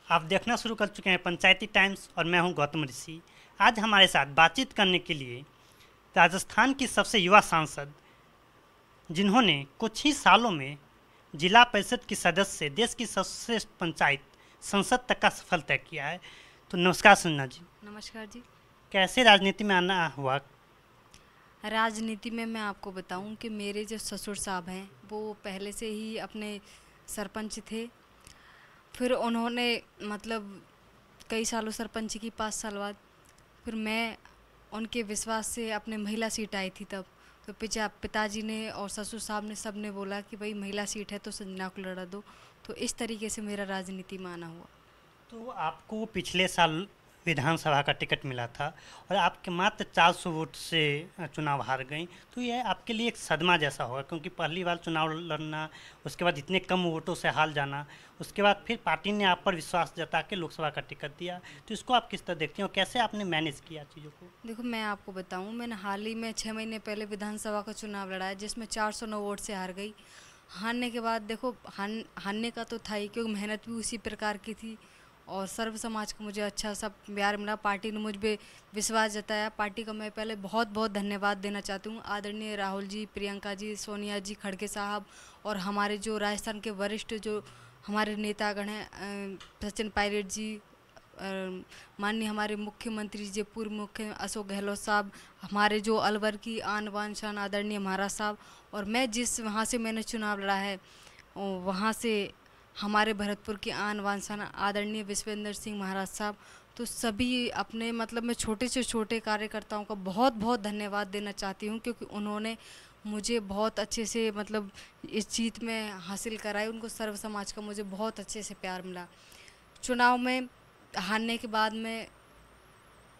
आप देखना शुरू कर चुके हैं पंचायती टाइम्स और मैं हूं गौतम ऋषि। आज हमारे साथ बातचीत करने के लिए राजस्थान की सबसे युवा सांसद, जिन्होंने कुछ ही सालों में जिला परिषद की सदस्य से देश की सर्वश्रेष्ठ पंचायत संसद तक का सफल तय किया है। तो नमस्कार संजना जी। नमस्कार जी। कैसे राजनीति में आना हुआ? राजनीति में मैं आपको बताऊं कि मेरे जो ससुर साहब हैं वो पहले से ही अपने सरपंच थे। फिर उन्होंने मतलब कई सालों सरपंच की 5 साल बाद फिर मैं उनके विश्वास से अपने महिला सीट आई थी तब। तो पिताजी ने और ससुर साहब ने सब ने बोला कि भाई महिला सीट है तो संजना को लड़ा दो। तो इस तरीके से मेरा राजनीति में आना हुआ। तो आपको पिछले साल विधानसभा का टिकट मिला था और आपके मात्र 400 वोट से चुनाव हार गई। तो यह आपके लिए एक सदमा जैसा होगा, क्योंकि पहली बार चुनाव लड़ना, उसके बाद इतने कम वोटों से हार जाना, उसके बाद फिर पार्टी ने आप पर विश्वास जता के लोकसभा का टिकट दिया। तो इसको आप किस तरह देखते हैं और कैसे आपने मैनेज किया चीज़ों को? देखो, मैं आपको बताऊं, मैंने हाल ही में 6 महीने पहले विधानसभा का चुनाव लड़ा है जिसमें 409 वोट से हार गई। हारने के बाद देखो, हारने का तो था ही, क्योंकि मेहनत भी उसी प्रकार की थी और सर्व समाज को मुझे अच्छा सा प्यार मिला। पार्टी ने मुझ पर विश्वास जताया। पार्टी का मैं पहले बहुत बहुत धन्यवाद देना चाहती हूँ। आदरणीय राहुल जी, प्रियंका जी, सोनिया जी, खड़गे साहब और हमारे जो राजस्थान के वरिष्ठ जो हमारे नेतागण हैं, सचिन पायलट जी, माननीय हमारे मुख्यमंत्री जी, पूर्व मुख्य अशोक गहलोत साहब, हमारे जो अलवर की आन बान शान आदरणीय महाराज साहब, और मैं जिस वहाँ से मैंने चुनाव लड़ा है वहाँ से हमारे भरतपुर की आन बान शान आदरणीय विश्वेंद्र सिंह महाराज साहब। तो सभी अपने मतलब मैं छोटे से छोटे कार्यकर्ताओं का बहुत बहुत धन्यवाद देना चाहती हूँ, क्योंकि उन्होंने मुझे बहुत अच्छे से मतलब इस जीत में हासिल कराई। उनको सर्व समाज का मुझे बहुत अच्छे से प्यार मिला। चुनाव में हारने के बाद में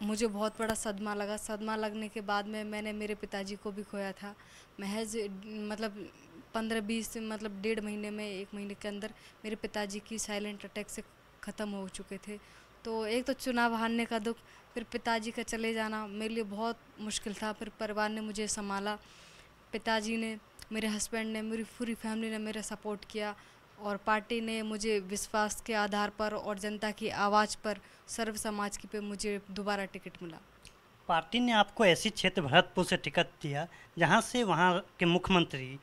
मुझे बहुत बड़ा सदमा लगा। सदमा लगने के बाद में मैंने मेरे पिताजी को भी खोया था। महज मतलब 15-20 मतलब 1.5 महीने में, 1 महीने के अंदर मेरे पिताजी की साइलेंट अटैक से ख़त्म हो चुके थे। तो एक तो चुनाव हारने का दुख, फिर पिताजी का चले जाना मेरे लिए बहुत मुश्किल था। फिर परिवार ने मुझे संभाला, पिताजी ने, मेरे हस्बैंड ने, मेरी पूरी फैमिली ने मेरा सपोर्ट किया और पार्टी ने मुझे विश्वास के आधार पर और जनता की आवाज़ पर, सर्व समाज की पे मुझे दोबारा टिकट मिला। पार्टी ने आपको ऐसी क्षेत्र भरतपुर से टिकट दिया जहां से वहां के मुख्यमंत्री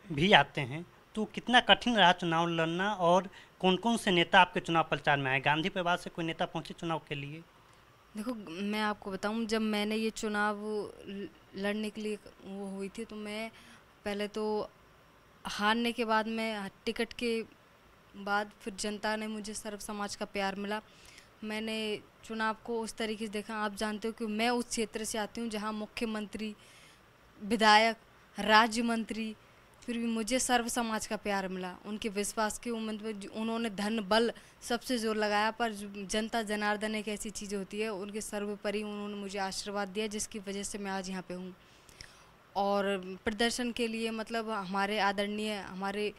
भी आते हैं। तो कितना कठिन रहा चुनाव लड़ना और कौन कौन से नेता आपके चुनाव प्रचार में आए? गांधी परिवार से कोई नेता पहुंचे चुनाव के लिए? देखो, मैं आपको बताऊं, जब मैंने ये चुनाव लड़ने के लिए वो हुई थी तो मैं पहले तो हारने के बाद में टिकट के बाद फिर जनता ने मुझे सर्व समाज का प्यार मिला। मैंने चुनाव को उस तरीके से देखा। आप जानते हो कि मैं उस क्षेत्र से आती हूँ जहाँ मुख्यमंत्री, विधायक, राज्य मंत्री, फिर भी मुझे सर्व समाज का प्यार मिला। उनके विश्वास के उम्मीद में उन्होंने धन बल सबसे जोर लगाया, पर जनता जनार्दन एक ऐसी चीज़ होती है, उनके सर्वोपरि उन्होंने मुझे आशीर्वाद दिया, जिसकी वजह से मैं आज यहाँ पे हूँ। और प्रदर्शन के लिए मतलब हमारे आदरणीय, हमारे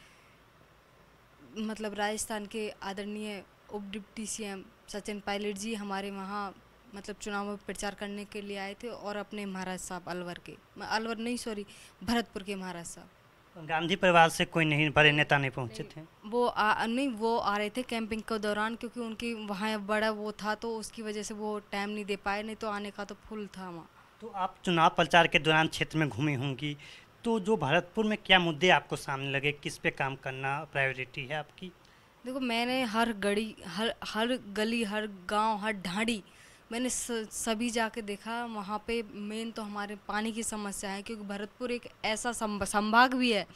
मतलब राजस्थान के आदरणीय उप डिप्टी सीएम सचिन पायलट जी हमारे वहाँ मतलब चुनाव में प्रचार करने के लिए आए थे, और अपने महाराज साहब अलवर के, अलवर नहीं सॉरी, भरतपुर के महाराज साहब। गांधी परिवार से कोई नहीं, बड़े नेता नहीं पहुंचे थे? नहीं, वो आ रहे थे कैंपिंग के दौरान, क्योंकि उनकी वहाँ बड़ा वो था तो उसकी वजह से वो टाइम नहीं दे पाए, नहीं तो आने का तो फुल था वहाँ। तो आप चुनाव प्रचार के दौरान क्षेत्र में घूमी होंगी, तो जो भरतपुर में क्या मुद्दे आपको सामने लगे, किस पे काम करना प्रायोरिटी है आपकी? देखो, मैंने हर गली, हर गली, हर गांव, हर ढाड़ी मैंने सभी जाके देखा। वहाँ पे मेन तो हमारे पानी की समस्या है, क्योंकि भरतपुर एक ऐसा संभाग भी है,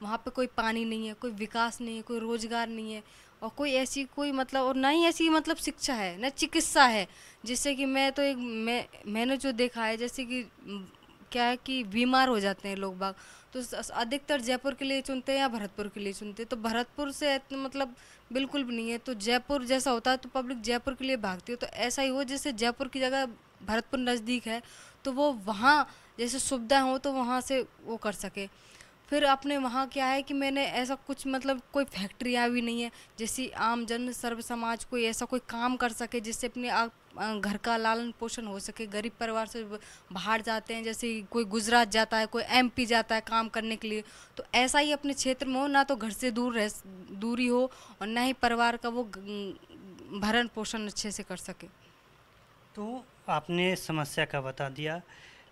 वहाँ पे कोई पानी नहीं है, कोई विकास नहीं है, कोई रोजगार नहीं है, और कोई ऐसी कोई मतलब, और ना ही ऐसी मतलब शिक्षा है, ना चिकित्सा है। जिससे कि मैंने जो देखा है, जैसे कि क्या है कि बीमार हो जाते हैं लोग बाग, तो अधिकतर जयपुर के लिए चुनते हैं या भरतपुर के लिए चुनते हैं। तो भरतपुर से मतलब बिल्कुल भी नहीं है। तो जयपुर जैसा होता है तो पब्लिक जयपुर के लिए भागती है, तो ऐसा ही हो जैसे जयपुर की जगह भरतपुर नज़दीक है, तो वो वहाँ जैसे सुविधा हो तो वहाँ से वो कर सके। फिर अपने वहाँ क्या है कि मैंने ऐसा कुछ मतलब कोई फैक्ट्रियाँ भी नहीं है जैसी आम जन सर्व समाज कोई ऐसा कोई काम कर सके जिससे अपने घर का लालन पोषण हो सके। गरीब परिवार से बाहर जाते हैं, जैसे कोई गुजरात जाता है, कोई एमपी जाता है काम करने के लिए, तो ऐसा ही अपने क्षेत्र में हो, ना तो घर से दूरी हो और ना ही परिवार का वो भरण पोषण अच्छे से कर सके। तो आपने समस्या का बता दिया,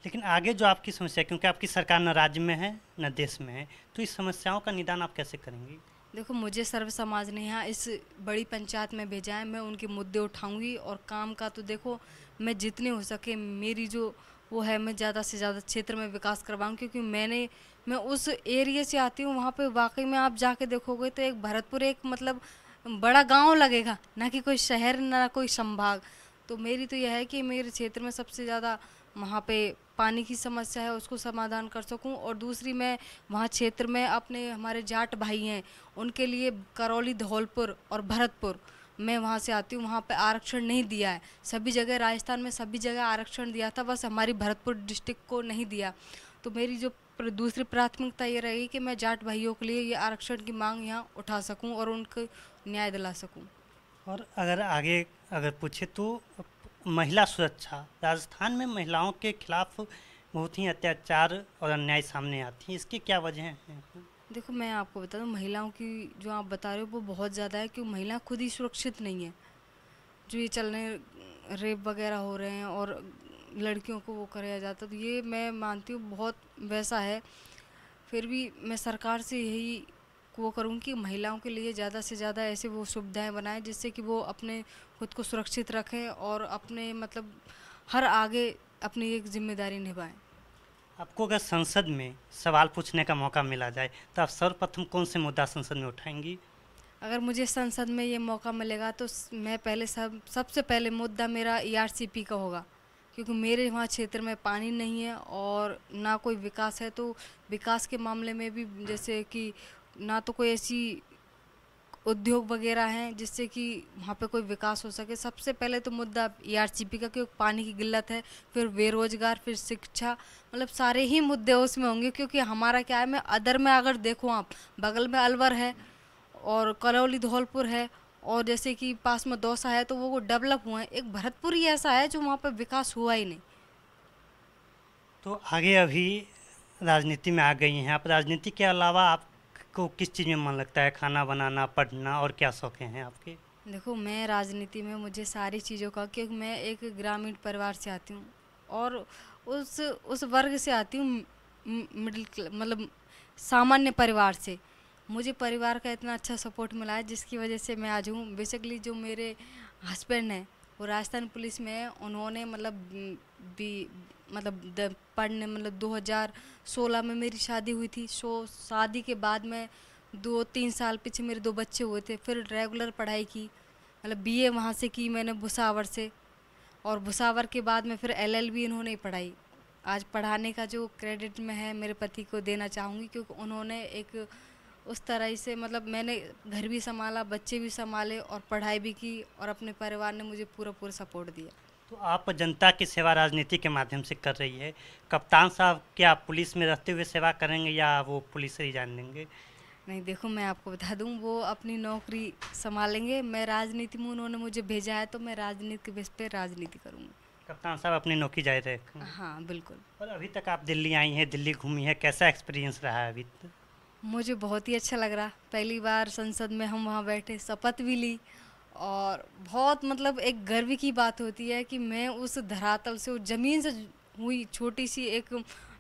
लेकिन आगे जो आपकी समस्या, क्योंकि आपकी सरकार न राज्य में है न देश में है, तो इस समस्याओं का निदान आप कैसे करेंगी? देखो, मुझे सर्व समाज ने यहाँ इस बड़ी पंचायत में भेजा है, मैं उनके मुद्दे उठाऊंगी और काम का तो देखो मैं जितने हो सके मेरी जो वो है मैं ज़्यादा से ज़्यादा क्षेत्र में विकास करवाऊँ, क्योंकि मैं उस एरिया से आती हूँ। वहाँ पे वाकई में आप जाके देखोगे तो एक भरतपुर एक मतलब बड़ा गांव लगेगा, ना कि कोई शहर ना कोई संभाग। तो मेरी तो यह है कि मेरे क्षेत्र में सबसे ज़्यादा वहाँ पे पानी की समस्या है उसको समाधान कर सकूं, और दूसरी मैं वहाँ क्षेत्र में अपने हमारे जाट भाई हैं उनके लिए करौली, धौलपुर और भरतपुर, मैं वहाँ से आती हूँ, वहाँ पे आरक्षण नहीं दिया है। सभी जगह राजस्थान में सभी जगह आरक्षण दिया था, बस हमारी भरतपुर डिस्ट्रिक्ट को नहीं दिया। तो मेरी जो दूसरी प्राथमिकता ये रहेगी कि मैं जाट भाइयों के लिए ये आरक्षण की मांग यहाँ उठा सकूँ और उनको न्याय दिला सकूँ। और अगर आगे अगर पूछे तो महिला सुरक्षा, राजस्थान में महिलाओं के खिलाफ बहुत ही अत्याचार और अन्याय सामने आती हैं, इसकी क्या वजह है? देखो, मैं आपको बता दूं, महिलाओं की जो आप बता रहे हो वो बहुत ज़्यादा है, क्योंकि महिला खुद ही सुरक्षित नहीं है। जो ये चलने रेप वगैरह हो रहे हैं और लड़कियों को वो कराया जाता, तो ये मैं मानती हूँ बहुत वैसा है। फिर भी मैं सरकार से यही वो करूँ कि महिलाओं के लिए ज़्यादा से ज़्यादा ऐसे वो सुविधाएं बनाएं जिससे कि वो अपने खुद को सुरक्षित रखें और अपने मतलब हर आगे अपनी एक जिम्मेदारी निभाएं। आपको अगर संसद में सवाल पूछने का मौका मिला जाए तो आप सर्वप्रथम कौन से मुद्दा संसद में उठाएंगी? अगर मुझे संसद में ये मौका मिलेगा तो मैं पहले सबसे पहले मुद्दा मेरा ईआरसीपी का होगा, क्योंकि मेरे वहाँ क्षेत्र में पानी नहीं है और ना कोई विकास है। तो विकास के मामले में भी जैसे कि ना तो कोई ऐसी उद्योग वगैरह हैं जिससे कि वहाँ पे कोई विकास हो सके। सबसे पहले तो मुद्दा ईआरसीपी का, क्योंकि पानी की किल्लत है, फिर बेरोजगार, फिर शिक्षा, मतलब सारे ही मुद्दे उसमें होंगे। क्योंकि हमारा क्या है, मैं अदर में अगर देखूँ आप, बगल में अलवर है और करौली, धौलपुर है और जैसे कि पास में दौसा है, तो वो डेवलप हुआ है। एक भरतपुर ही ऐसा है जो वहाँ पर विकास हुआ ही नहीं। तो आगे अभी राजनीति में आ गई हैं आप, राजनीति के अलावा आपको किस चीज़ में मन लगता है? खाना बनाना, पढ़ना, और क्या शौक़ें हैं आपके? देखो, मैं राजनीति में मुझे सारी चीज़ों का, क्योंकि मैं एक ग्रामीण परिवार से आती हूँ और उस वर्ग से आती हूँ, मिडिल मतलब सामान्य परिवार से। मुझे परिवार का इतना अच्छा सपोर्ट मिला है जिसकी वजह से मैं आज हूँ। बेसिकली जो मेरे हस्बैंड हैं वो राजस्थान पुलिस में है। उन्होंने पढ़ने 2016 में मेरी शादी हुई थी। शादी के बाद में 2-3 साल पीछे मेरे 2 बच्चे हुए थे। फिर रेगुलर पढ़ाई की, मतलब बीए वहाँ से की मैंने भुसावर से, और भुसावर के बाद में फिर एलएलबी इन्होंने पढ़ाई। आज पढ़ाने का जो क्रेडिट में है मेरे पति को देना चाहूँगी, क्योंकि उन्होंने एक उस तरह से मतलब मैंने घर भी संभाला, बच्चे भी संभाले और पढ़ाई भी की, और अपने परिवार ने मुझे पूरा सपोर्ट दिया। तो आप जनता की सेवा राजनीति के माध्यम से कर रही है। कप्तान साहब क्या पुलिस में रहते हुए सेवा करेंगे या वो पुलिस से रिजाइन देंगे? नहीं, देखो, मैं आपको बता दूं, वो अपनी नौकरी संभालेंगे। मैं राजनीति में उन्होंने मुझे भेजा है तो मैं राजनीति के बेस पे राजनीति करूँगी। कप्तान साहब अपनी नौकरी जारी रखें। हाँ, बिल्कुल। और अभी तक आप दिल्ली आई हैं, दिल्ली घूमी है, कैसा एक्सपीरियंस रहा है अभी तक? मुझे बहुत ही अच्छा लग रहा। पहली बार संसद में हम वहाँ बैठे, शपथ भी ली, और बहुत मतलब एक गर्व की बात होती है कि मैं उस धरातल से, उस ज़मीन से हुई छोटी सी एक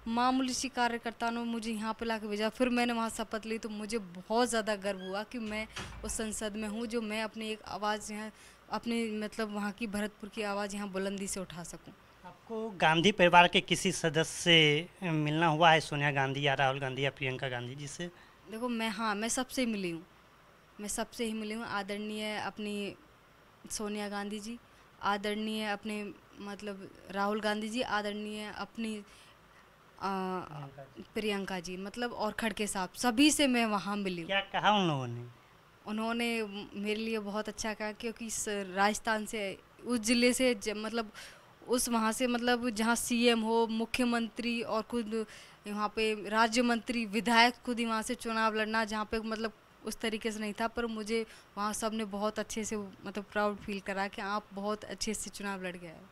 मामूली सी कार्यकर्ता ने मुझे यहाँ पे ला के भेजा। फिर मैंने वहाँ शपथ ली तो मुझे बहुत ज़्यादा गर्व हुआ कि मैं उस संसद में हूँ जो मैं अपनी एक आवाज़ यहाँ, अपनी मतलब वहाँ की भरतपुर की आवाज़ यहाँ बुलंदी से उठा सकूँ। आपको गांधी परिवार के किसी सदस्य से मिलना हुआ है? सोनिया गांधी या राहुल गांधी या प्रियंका गांधी जी से? देखो, मैं सबसे ही मिली हूँ। मैं सबसे ही मिली हूँ। आदरणीय अपनी सोनिया गांधी जी, आदरणीय अपने मतलब राहुल गांधी जी, आदरणीय अपनी प्रियंका जी, मतलब और खड़के साहब, सभी से मैं वहाँ मिली हूँ। क्या कहा उन लोगों ने? उन्होंने मेरे लिए बहुत अच्छा कहा, क्योंकि राजस्थान से, उस ज़िले से मतलब उस वहाँ से, मतलब जहाँ सीएम हो, मुख्यमंत्री और खुद यहाँ पे राज्य मंत्री, विधायक खुद ही वहाँ से चुनाव लड़ना, जहाँ पे मतलब उस तरीके से नहीं था, पर मुझे वहाँ सब ने बहुत अच्छे से मतलब प्राउड फील करा कि आप बहुत अच्छे से चुनाव लड़ गए हो।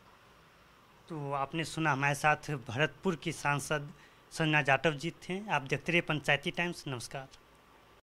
तो आपने सुना, हमारे साथ भरतपुर की सांसद संजना जाटव जी थे। आप देखते रहिए पंचायती टाइम्स। नमस्कार।